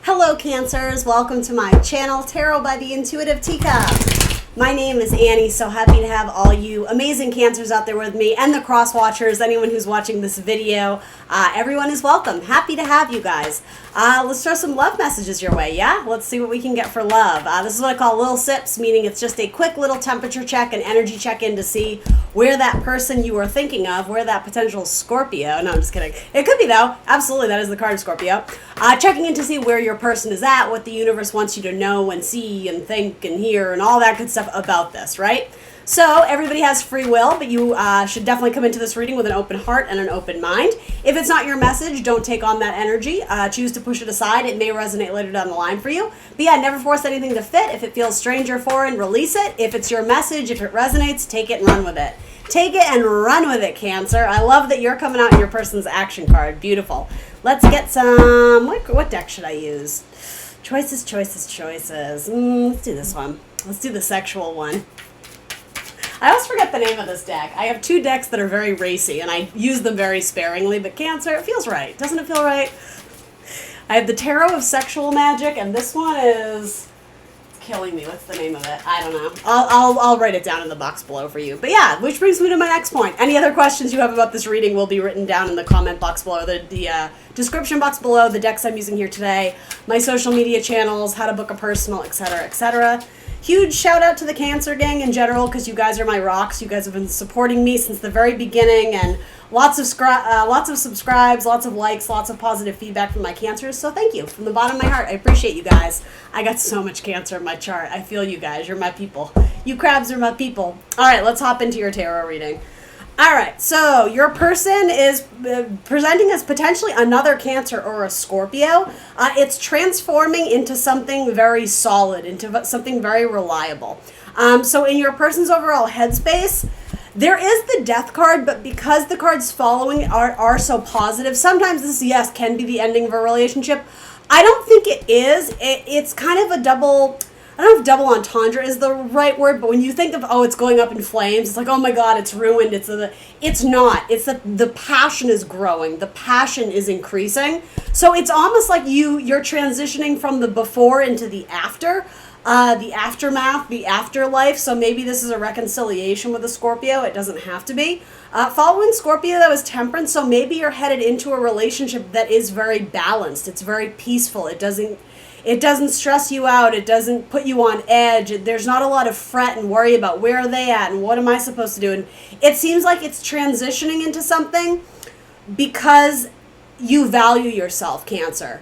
Hello Cancers, welcome to my channel, Tarot by the Intuitive Teacup. My name is Annie, so happy to have all you amazing Cancers out there with me and the cross watchers, anyone who's watching this video. Everyone is welcome. Happy to have you guys. Let's throw some love messages your way, yeah? Let's see what we can get for love. This is what I call little sips, meaning it's just a quick little temperature check and energy check-in to see where that person you are thinking of, where that potential Scorpio, no, I'm just kidding. It could be though, absolutely, that is the card Scorpio. Checking in to see where your person is at, what the universe wants you to know and see and think and hear and all that good stuff about this, right? So everybody has free will, but you should definitely come into this reading with an open heart and an open mind. If it's not your message, don't take on that energy. Choose to push it aside. It may resonate later down the line for you. But yeah, never force anything to fit. If it feels strange or foreign, release it. If it's your message, if it resonates, take it and run with it. Take it and run with it, Cancer. I love that you're coming out in your person's action card. Beautiful. Let's get some, what deck should I use? Choices. Let's do this one. Let's do the sexual one. I always forget the name of this deck. I have two decks that are very racy, and I use them very sparingly, but Cancer, it feels right. Doesn't it feel right? I have the Tarot of Sexual Magic, and this one is killing me. What's the name of it? I don't know. I'll write it down in the box below for you. But yeah, which brings me to my next point. Any other questions you have about this reading will be written down in the comment box below, the description box below, the decks I'm using here today, my social media channels, how to book a personal, etc., etc. Huge shout out to the Cancer gang in general, because you guys are my rocks. You guys have been supporting me since the very beginning, and lots of subscribes, lots of likes, lots of positive feedback from my Cancers. So thank you from the bottom of my heart. I appreciate you guys. I got so much Cancer in my chart. I feel you guys. You're my people. You crabs are my people. All right, let's hop into your tarot reading. All right, so your person is presenting as potentially another Cancer or a Scorpio. It's transforming into something very solid, into something very reliable. So in your person's overall headspace, there is the Death card, but because the cards following are so positive, sometimes this, yes, can be the ending of a relationship. I don't think it is. It's kind of a double... I don't know if double entendre is the right word, but when you think of, oh, it's going up in flames, it's like, oh my God, it's ruined. It's not. It's that the passion is growing. The passion is increasing. So it's almost like you're transitioning from the before into the after, the aftermath, the afterlife. So maybe this is a reconciliation with a Scorpio. It doesn't have to be. Following Scorpio, though, is Temperance. So maybe you're headed into a relationship that is very balanced. It's very peaceful. It doesn't stress you out. It doesn't put you on edge. There's not a lot of fret and worry about where are they at and what am I supposed to do. And it seems like it's transitioning into something because you value yourself, Cancer.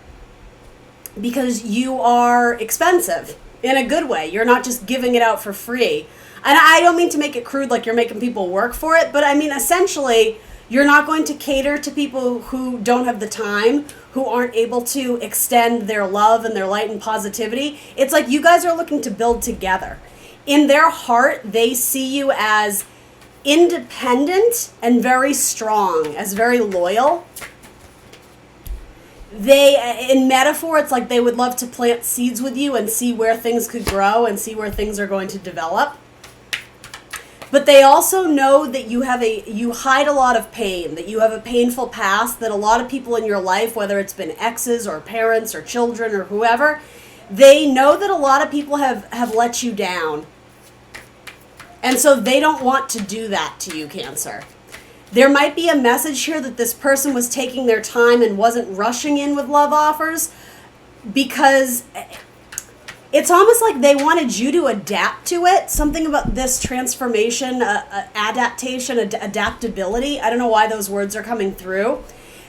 Because you are expensive in a good way. You're not just giving it out for free. And I don't mean to make it crude like you're making people work for it, but I mean essentially you're not going to cater to people who don't have the time, who aren't able to extend their love and their light and positivity. It's like you guys are looking to build together. In their heart, they see you as independent and very strong, as very loyal. In metaphor, it's like they would love to plant seeds with you and see where things could grow and see where things are going to develop. But they also know that you hide a lot of pain, that you have a painful past, that a lot of people in your life, whether it's been exes or parents or children or whoever, they know that a lot of people have let you down. And so they don't want to do that to you, Cancer. There might be a message here that this person was taking their time and wasn't rushing in with love offers because it's almost like they wanted you to adapt to it. Something about this transformation, adaptation, adaptability. I don't know why those words are coming through.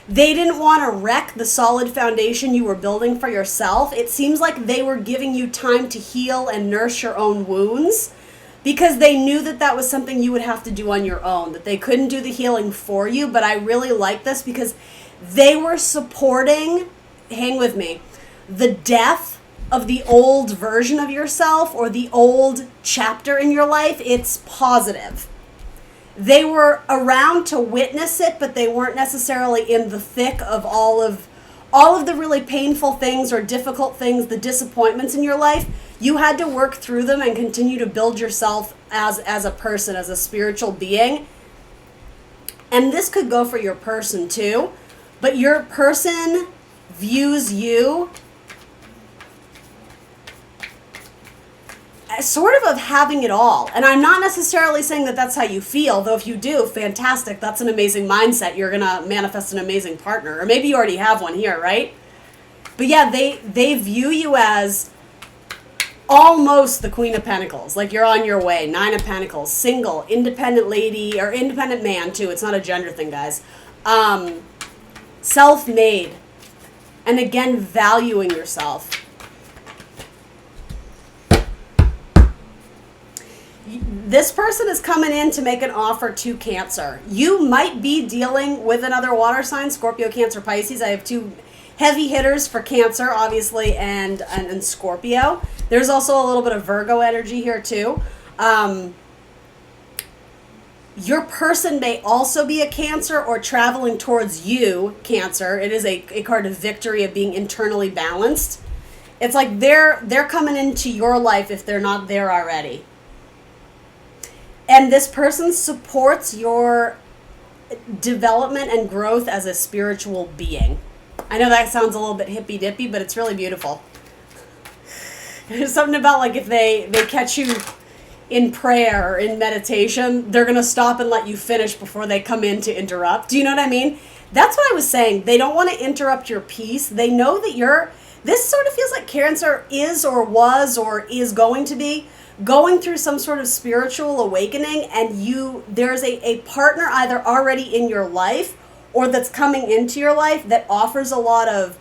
They didn't want to wreck the solid foundation you were building for yourself. It seems like they were giving you time to heal and nurse your own wounds because they knew that that was something you would have to do on your own, that they couldn't do the healing for you. But I really like this because they were supporting, hang with me, the death of the old version of yourself or the old chapter in your life. It's positive. They were around to witness it, but they weren't necessarily in the thick of all of the really painful things or difficult things, the disappointments in your life. You had to work through them and continue to build yourself as a person, as a spiritual being. And this could go for your person too. but your person views you as sort of having it all. And I'm not necessarily saying that that's how you feel, though if you do, fantastic, that's an amazing mindset. You're going to manifest an amazing partner. Or maybe you already have one here, right? But yeah, they view you as almost the Queen of Pentacles, like you're on your way. Nine of Pentacles, single, independent lady, or independent man too. It's not a gender thing, guys. Self-made, and again, valuing yourself. This person is coming in to make an offer to Cancer. You might be dealing with another water sign, Scorpio, Cancer, Pisces. I have two heavy hitters for Cancer, obviously, and Scorpio. There's also a little bit of Virgo energy here, too. Your person may also be a Cancer or traveling towards you, Cancer. It is a card of victory, of being internally balanced. It's like they're coming into your life if they're not there already. And this person supports your development and growth as a spiritual being. I know that sounds a little bit hippy-dippy, but it's really beautiful. There's something about, like, if they catch you in prayer or in meditation, they're going to stop and let you finish before they come in to interrupt. Do you know what I mean? That's what I was saying. They don't want to interrupt your peace. They know that this sort of feels like Cancer is or was or is going to be going through some sort of spiritual awakening, and there's a partner either already in your life or that's coming into your life that offers a lot of,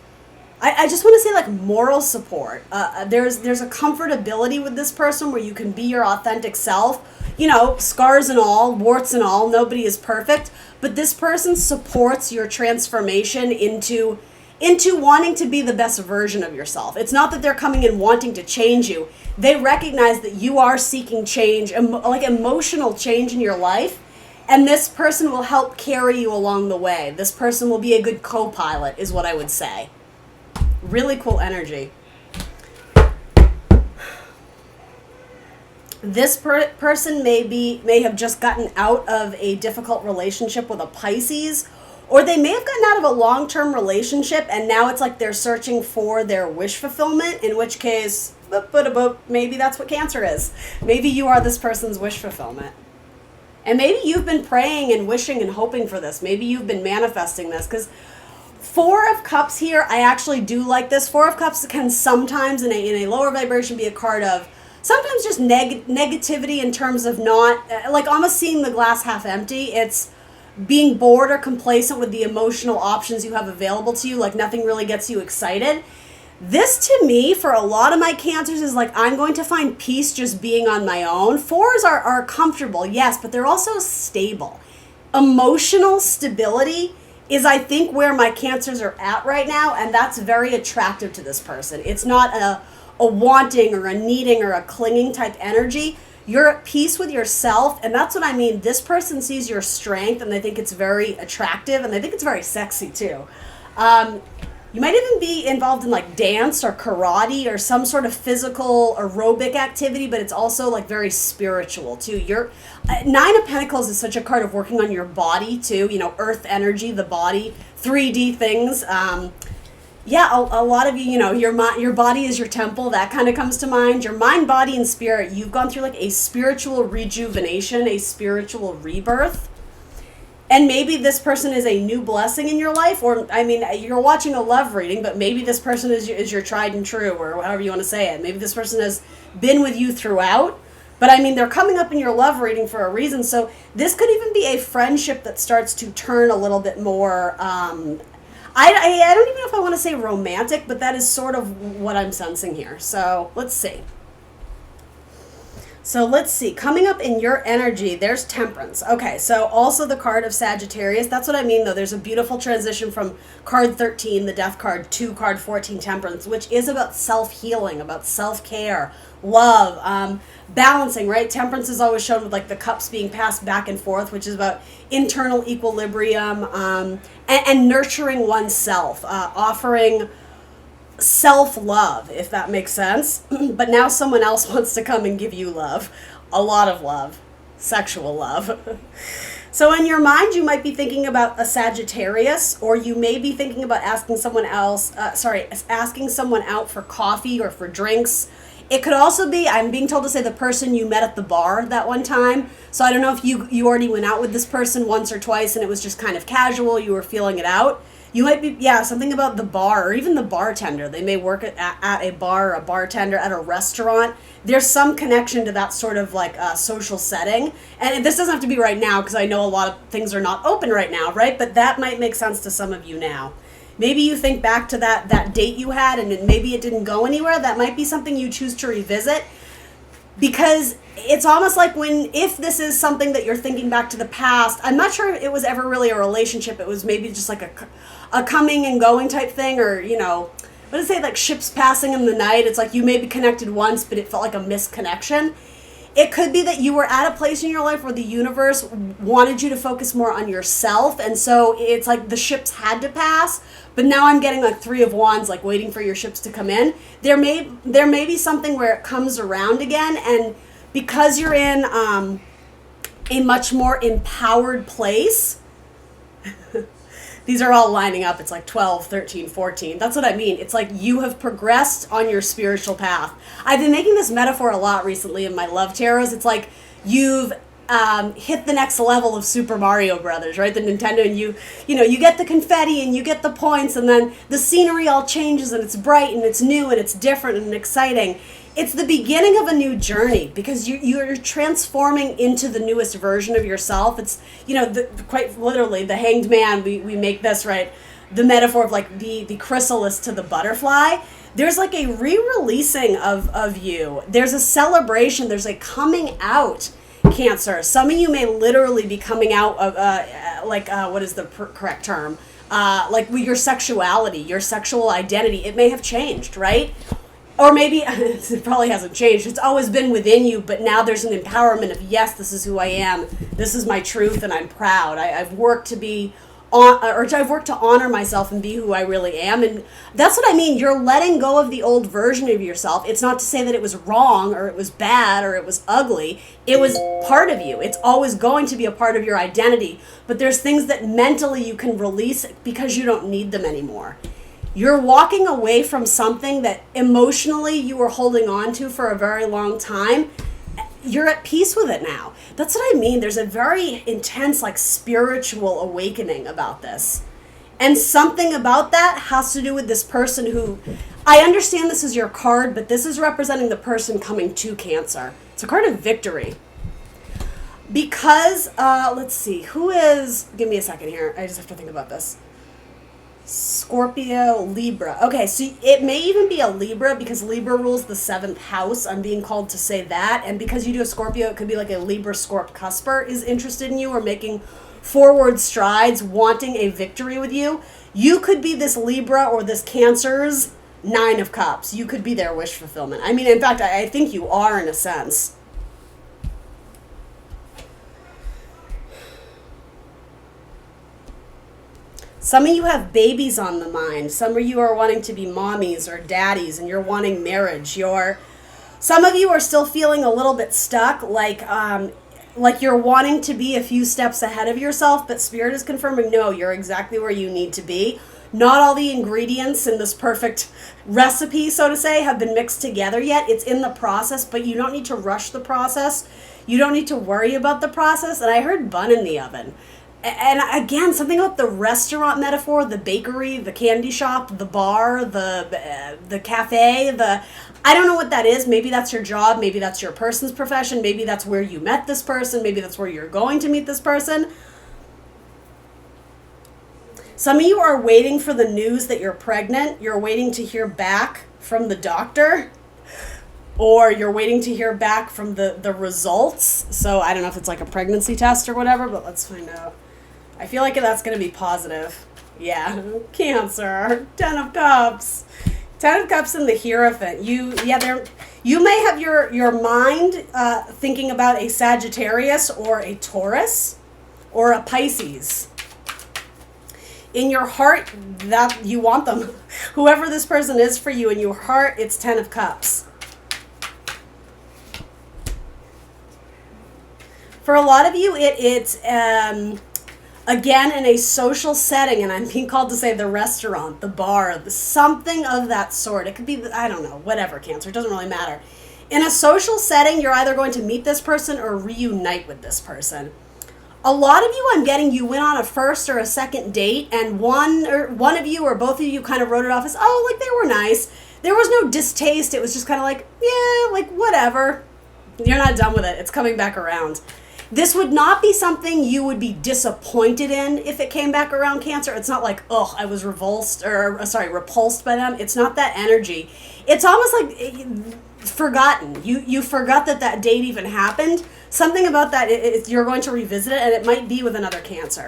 I just want to say, like, moral support. There's a comfortability with this person where you can be your authentic self, you know, scars and all, warts and all, nobody is perfect, but this person supports your transformation into wanting to be the best version of yourself. It's not that they're coming in wanting to change you. They recognize that you are seeking change, like emotional change in your life, and this person will help carry you along the way. This person will be a good co-pilot, is what I would say. Really cool energy. This person may have just gotten out of a difficult relationship with a Pisces, or they may have gotten out of a long-term relationship and now it's like they're searching for their wish fulfillment, in which case, maybe that's what Cancer is. Maybe you are this person's wish fulfillment. And maybe you've been praying and wishing and hoping for this. Maybe you've been manifesting this, because Four of Cups here, I actually do like this. Four of Cups can sometimes, in a lower vibration, be a card of sometimes just negativity in terms of not, like, almost seeing the glass half empty. It's being bored or complacent with the emotional options you have available to you, like nothing really gets you excited. This, to me, for a lot of my Cancers, is like, I'm going to find peace just being on my own. Fours are comfortable, yes, but they're also stable. Emotional stability is, I think, where my Cancers are at right now, and that's very attractive to this person. It's not a wanting or a needing or a clinging type energy. You're at peace with yourself, and that's what I mean. This person sees your strength, and they think it's very attractive, and they think it's very sexy, too. You might even be involved in, like, dance or karate or some sort of physical aerobic activity, but it's also, like, very spiritual, too. Nine of Pentacles is such a card of working on your body, too. You know, earth energy, the body, 3D things. Yeah, a lot of you, your body is your temple. That kind of comes to mind. Your mind, body, and spirit. You've gone through, like, a spiritual rejuvenation, a spiritual rebirth. And maybe this person is a new blessing in your life, or, I mean, you're watching a love reading, but maybe this person is your tried and true, or however you want to say it. Maybe this person has been with you throughout, but I mean, they're coming up in your love reading for a reason. So this could even be a friendship that starts to turn a little bit more, I don't even know if I want to say romantic, but that is sort of what I'm sensing here. So let's see. Coming up in your energy, there's Temperance. Okay, so also the card of Sagittarius. That's what I mean, though. There's a beautiful transition from card 13, the Death card, to card 14, Temperance, which is about self-healing, about self-care, love, balancing, right? Temperance is always shown with, like, the cups being passed back and forth, which is about internal equilibrium, and nurturing oneself, offering self-love, if that makes sense. But now someone else wants to come and give you love. A lot of love. Sexual love. So in your mind, you might be thinking about a Sagittarius, or you may be thinking about asking someone else, asking someone out for coffee or for drinks. It could also be, I'm being told to say, the person you met at the bar that one time. So I don't know if you already went out with this person once or twice and it was just kind of casual, you were feeling it out. You might be, something about the bar or even the bartender. They may work at a bar or a bartender at a restaurant. There's some connection to that sort of like social setting. And this doesn't have to be right now because I know a lot of things are not open right now, right? But that might make sense to some of you now. Maybe you think back to that date you had and maybe it didn't go anywhere. That might be something you choose to revisit, because it's almost like if this is something that you're thinking back to the past, I'm not sure if it was ever really a relationship. It was maybe just like a coming and going type thing, or, what does it say, like ships passing in the night? It's like you may be connected once, but it felt like a misconnection. It could be that you were at a place in your life where the universe wanted you to focus more on yourself, and so it's like the ships had to pass, but now I'm getting like 3 of Wands, like waiting for your ships to come in. There may be something where it comes around again, and because you're in a much more empowered place, these are all lining up. It's like 12, 13, 14. That's what I mean. It's like you have progressed on your spiritual path. I've been making this metaphor a lot recently in my love tarots. It's like you've hit the next level of Super Mario Brothers, right? The Nintendo, and you get the confetti and you get the points, and then the scenery all changes and it's bright and it's new and it's different and exciting. It's the beginning of a new journey because you're transforming into the newest version of yourself. It's, quite literally, the hanged man, we make this, right? The metaphor of like the chrysalis to the butterfly. There's like a re-releasing of you. There's a celebration. There's a coming out, Cancer. Some of you may literally be coming out of, what is the correct term? With your sexuality, your sexual identity. It may have changed, right? Or maybe it probably hasn't changed. It's always been within you, but now there's an empowerment of, yes, this is who I am. This is my truth, and I'm proud. I've worked to be I've worked to honor myself and be who I really am. And that's what I mean. You're letting go of the old version of yourself. It's not to say that it was wrong or it was bad or it was ugly. It was part of you. It's always going to be a part of your identity. But there's things that mentally you can release because you don't need them anymore. You're walking away from something that emotionally you were holding on to for a very long time. You're at peace with it now. That's what I mean. There's a very intense, spiritual awakening about this. And something about that has to do with this person who, I understand this is your card, but this is representing the person coming to Cancer. It's a card of victory. Because, let's see, give me a second here. I just have to think about this. Scorpio, Libra. Okay, so it may even be a Libra because Libra rules the 7th house. I'm being called to say that. And because you do a Scorpio, it could be like a Libra Scorp cusper is interested in you or making forward strides, wanting a victory with you. You could be this Libra or this Cancer's 9 of Cups. You could be their wish fulfillment. I mean, in fact, I think you are in a sense. Some of you have babies on the mind. Some of you are wanting to be mommies or daddies and you're wanting marriage. Some of you are still feeling a little bit stuck, like you're wanting to be a few steps ahead of yourself, but Spirit is confirming, no, you're exactly where you need to be. Not all the ingredients in this perfect recipe, so to say, have been mixed together yet. It's in the process, but you don't need to rush the process. You don't need to worry about the process. And I heard bun in the oven. And again, something about the restaurant metaphor, the bakery, the candy shop, the bar, the cafe, I don't know what that is. Maybe that's your job. Maybe that's your person's profession. Maybe that's where you met this person. Maybe that's where you're going to meet this person. Some of you are waiting for the news that you're pregnant. You're waiting to hear back from the doctor. Or you're waiting to hear back from the results. So I don't know if it's like a pregnancy test or whatever, but let's find out. I feel like that's going to be positive. Yeah, Cancer, 10 of Cups. 10 of Cups and the Hierophant. You may have your mind thinking about a Sagittarius or a Taurus or a Pisces. In your heart, that you want them. Whoever this person is for you, in your heart, it's 10 of Cups. For a lot of you, it's again in a social setting, and I'm being called to say the restaurant, the bar, something of that sort. It could be, I don't know, whatever, Cancer. It doesn't really matter. In a social setting, you're either going to meet this person or reunite with this person. A lot of you, I'm getting, you went on a first or a second date, and one of you or both of you kind of wrote it off as, oh, like they were nice. There was no distaste. It was just kind of like, yeah, like whatever. You're not done with it. It's coming back around. This would not be something you would be disappointed in if it came back around, Cancer. It's not like, oh, I was repulsed by them. It's not that energy. It's almost like forgotten. You forgot that date even happened. Something about that, you're going to revisit it, and it might be with another Cancer.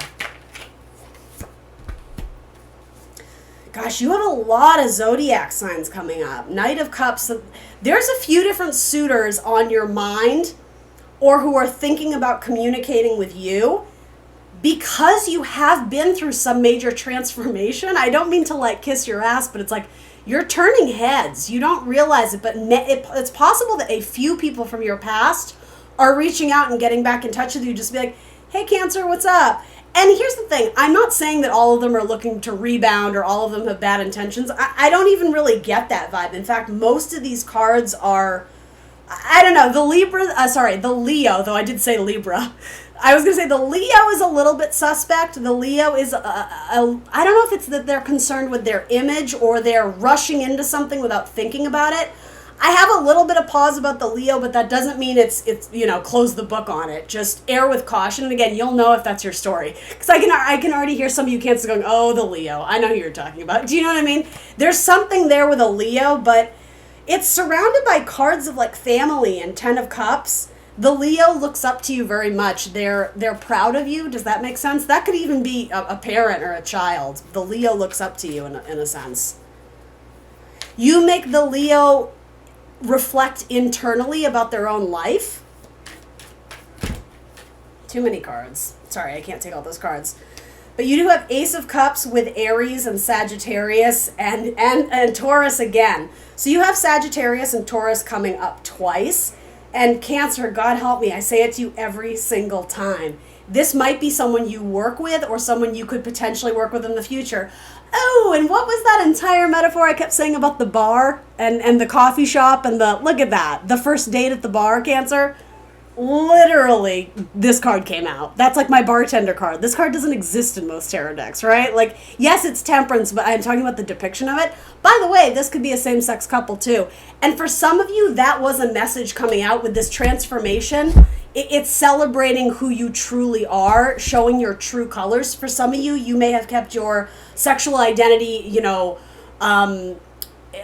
Gosh, you have a lot of zodiac signs coming up. Knight of Cups. There's a few different suitors on your mind or who are thinking about communicating with you because you have been through some major transformation. I don't mean to like kiss your ass, but it's like you're turning heads. You don't realize it, but it's possible that a few people from your past are reaching out and getting back in touch with you. Just be like, hey, Cancer, what's up? And here's the thing. I'm not saying that all of them are looking to rebound or all of them have bad intentions. I don't even really get that vibe. In fact, most of these cards are, I don't know, the Leo, though I did say Libra. I was going to say the Leo is a little bit suspect. The Leo is, I don't know if it's that they're concerned with their image or they're rushing into something without thinking about it. I have a little bit of pause about the Leo, but that doesn't mean it's close the book on it. Just err with caution. And again, you'll know if that's your story. Because I can already hear some of you Cancers going, oh, the Leo. I know who you're talking about. Do you know what I mean? There's something there with a Leo, but it's surrounded by cards of like family and 10 of Cups. The Leo looks up to you very much. They're proud of you. Does that make sense? That could even be a parent or a child. The Leo looks up to you in a sense. You make the Leo reflect internally about their own life. Too many cards. Sorry, I can't take all those cards. But you do have Ace of Cups with Aries and Sagittarius and Taurus again. So you have Sagittarius and Taurus coming up twice. And Cancer, God help me, I say it to you every single time. This might be someone you work with or someone you could potentially work with in the future. Oh, and what was that entire metaphor I kept saying about the bar and the coffee shop and look at that, the first date at the bar, Cancer? Literally, this card came out. That's like my bartender card. This card doesn't exist in most tarot decks, right? Like, yes, it's temperance, but I'm talking about the depiction of it. By the way, this could be a same-sex couple too. And for some of you, that was a message coming out with this transformation. It's celebrating who you truly are, showing your true colors. For some of you, you may have kept your sexual identity,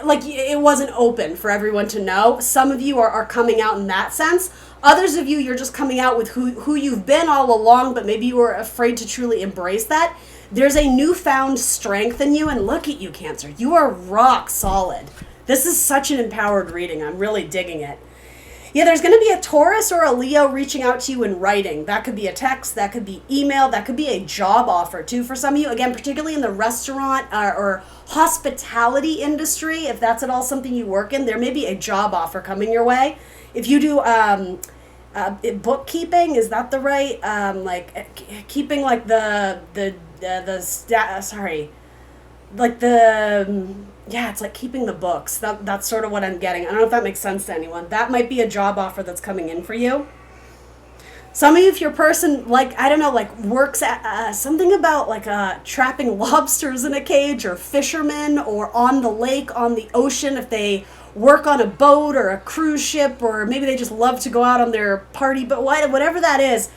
like it wasn't open for everyone to know. Some of you are coming out in that sense. Others of you, you're just coming out with who you've been all along, but maybe you were afraid to truly embrace that. There's a newfound strength in you, and look at you, Cancer. You are rock solid. This is such an empowered reading. I'm really digging it. Yeah, there's going to be a Taurus or a Leo reaching out to you in writing. That could be a text, that could be email, that could be a job offer too for some of you. Again, particularly in the restaurant or hospitality industry, if that's at all something you work in, there may be a job offer coming your way. If you do bookkeeping, is that the right, keeping like it's like keeping the books. That's sort of what I'm getting. I don't know if that makes sense to anyone. That might be a job offer that's coming in for you. Some of you, if your person, works at something about trapping lobsters in a cage, or fishermen, or on the lake, on the ocean, if they work on a boat or a cruise ship, or maybe they just love to go out on their party, but whatever that is,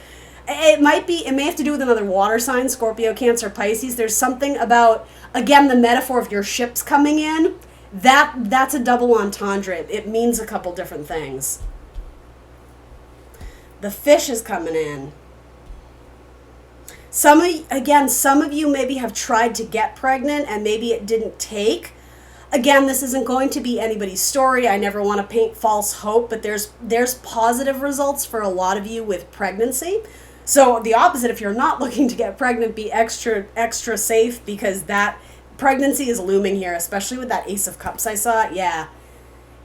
it may have to do with another water sign, Scorpio, Cancer, Pisces. There's something about, again, the metaphor of your ships coming in. That's a double entendre. It means a couple different things. The fish is coming in. Some of you maybe have tried to get pregnant and maybe it didn't take. Again, this isn't going to be anybody's story. I never want to paint false hope, but there's positive results for a lot of you with pregnancy. So the opposite, if you're not looking to get pregnant, be extra safe, because that pregnancy is looming here, especially with that Ace of Cups I saw. Yeah.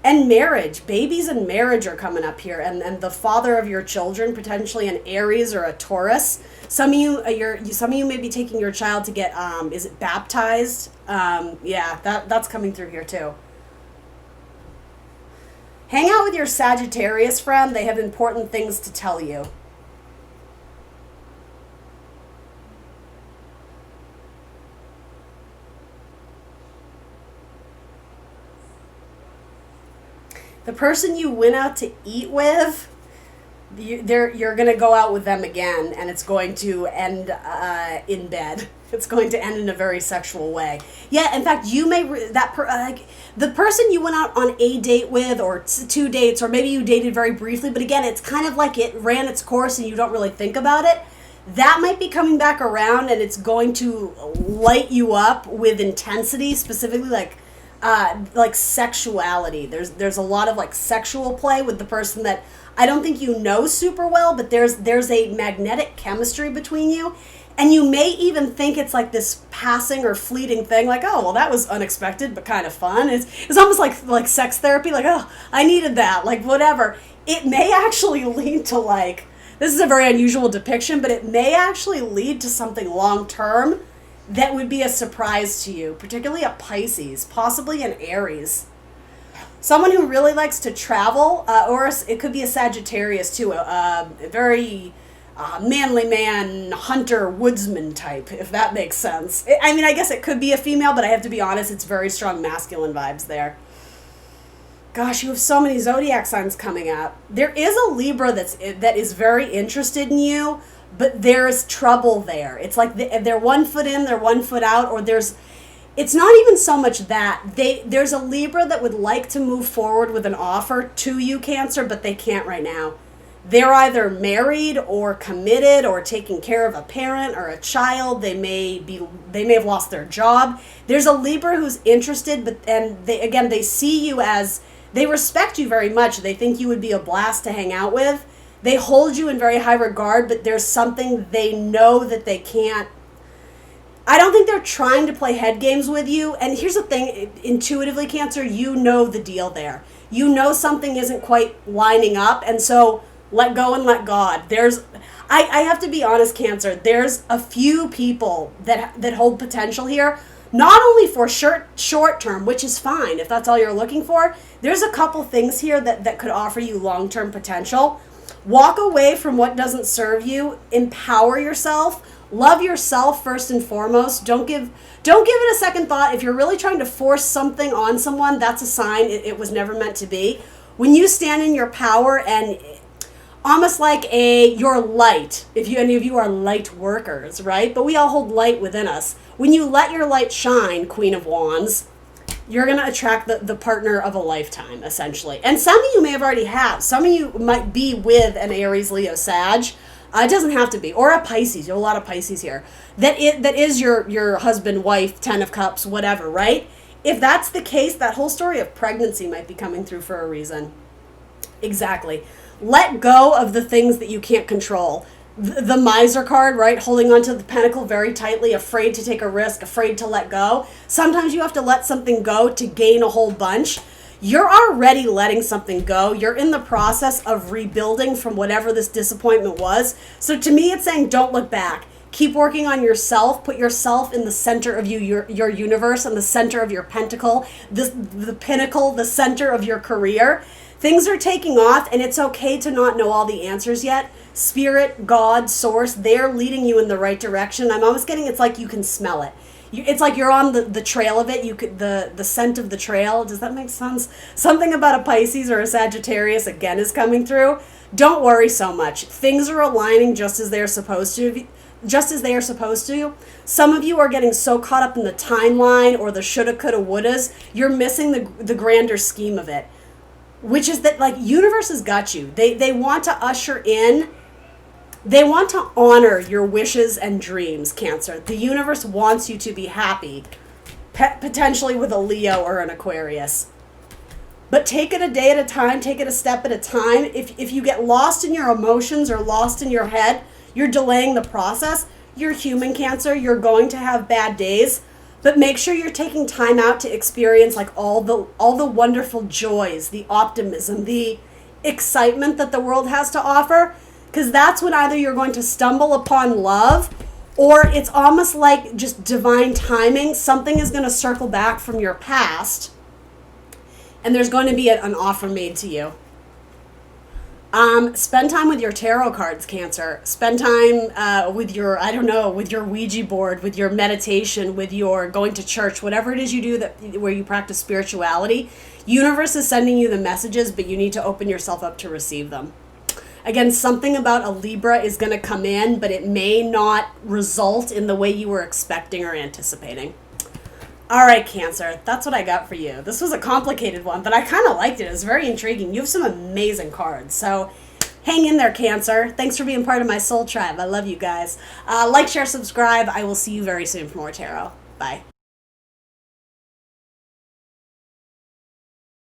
And marriage, babies and marriage are coming up here, and the father of your children, potentially an Aries or a Taurus. Some of you, some of you may be taking your child to get, is it baptized? Yeah, that's coming through here too. Hang out with your Sagittarius friend. They have important things to tell you. The person you went out to eat with, you're going to go out with them again, and it's going to end in bed. It's going to end in a very sexual way. Yeah, in fact, you may the person you went out on a date with, or two dates, or maybe you dated very briefly, but again, it's kind of like it ran its course and you don't really think about it. That might be coming back around, and it's going to light you up with intensity, specifically like sexuality. There's a lot of like sexual play with the person that I don't think you know super well, but there's a magnetic chemistry between you, and you may even think it's like this passing or fleeting thing, like, oh, well, that was unexpected but kind of fun. It's almost like sex therapy, like, oh, I needed that, like whatever. It may actually lead to like, this is a very unusual depiction, but it may actually lead to something long term that would be a surprise to you, particularly a Pisces, possibly an Aries. Someone who really likes to travel, or it could be a Sagittarius too, a very manly man, hunter, woodsman type, if that makes sense. I mean, I guess it could be a female, but I have to be honest, it's very strong masculine vibes there. Gosh, you have so many zodiac signs coming up. There is a Libra that is very interested in you, but there's trouble there. It's like they're 1 foot in, they're 1 foot out, or it's not even so much that. There's a Libra that would like to move forward with an offer to you, Cancer, but they can't right now. They're either married or committed or taking care of a parent or a child. They may have lost their job. There's a Libra who's interested, and they see you as, they respect you very much. They think you would be a blast to hang out with. They hold you in very high regard, but there's something they know that they can't. I don't think they're trying to play head games with you. And here's the thing, intuitively, Cancer, you know the deal there. You know something isn't quite lining up, and so let go and let God. I have to be honest, Cancer, there's a few people that hold potential here, not only for short term, which is fine if that's all you're looking for. There's a couple things here that could offer you long-term potential. Walk away from what doesn't serve you. Empower yourself. Love yourself first and foremost. Don't give it a second thought. If you're really trying to force something on someone, that's a sign it was never meant to be. When you stand in your power and almost like your light, if any of you are light workers, right? But we all hold light within us. When you let your light shine, Queen of Wands, you're going to attract the partner of a lifetime, essentially. And some of you may have already have. Some of you might be with an Aries, Leo, Sag. It doesn't have to be. Or a Pisces. You have a lot of Pisces here. That is your husband, wife, 10 of Cups, whatever, right? If that's the case, that whole story of pregnancy might be coming through for a reason. Exactly. Let go of the things that you can't control. The miser card, right? Holding onto the pentacle very tightly, afraid to take a risk, afraid to let go. Sometimes you have to let something go to gain a whole bunch. You're already letting something go. You're in the process of rebuilding from whatever this disappointment was. So to me, it's saying don't look back. Keep working on yourself. Put yourself in the center of your universe, and the center of your pentacle, the pinnacle, the center of your career. Things are taking off, and it's okay to not know all the answers yet. Spirit, God, Source, they're leading you in the right direction. I'm almost getting, it's like you can smell it. It's like you're on the trail of it. You could the scent of the trail. Does that make sense? Something about a Pisces or a Sagittarius again is coming through. Don't worry so much. Things are aligning just as they're supposed to. Just as they are supposed to. Some of you are getting so caught up in the timeline or the shoulda, coulda, wouldas, you're missing the grander scheme of it. Which is that, like, universe has got you. They want to usher in, they want to honor your wishes and dreams, Cancer. The universe wants you to be happy, potentially with a Leo or an Aquarius. But take it a day at a time, take it a step at a time. If you get lost in your emotions or lost in your head, you're delaying the process. You're human, Cancer. You're going to have bad days. But make sure you're taking time out to experience like all the wonderful joys, the optimism, the excitement that the world has to offer, because that's when either you're going to stumble upon love, or it's almost like just divine timing. Something is going to circle back from your past, and there's going to be an offer made to you. Spend time with your tarot cards, Cancer. Spend time with your, I don't know, with your Ouija board, with your meditation, with your going to church, whatever it is you do where you practice spirituality. Universe is sending you the messages, but you need to open yourself up to receive them. Again, something about a Libra is going to come in, but it may not result in the way you were expecting or anticipating. All right, Cancer, that's what I got for you. This was a complicated one, but I kind of liked it. It was very intriguing. You have some amazing cards. So hang in there, Cancer. Thanks for being part of my soul tribe. I love you guys. Like, share, subscribe. I will see you very soon for more tarot. Bye.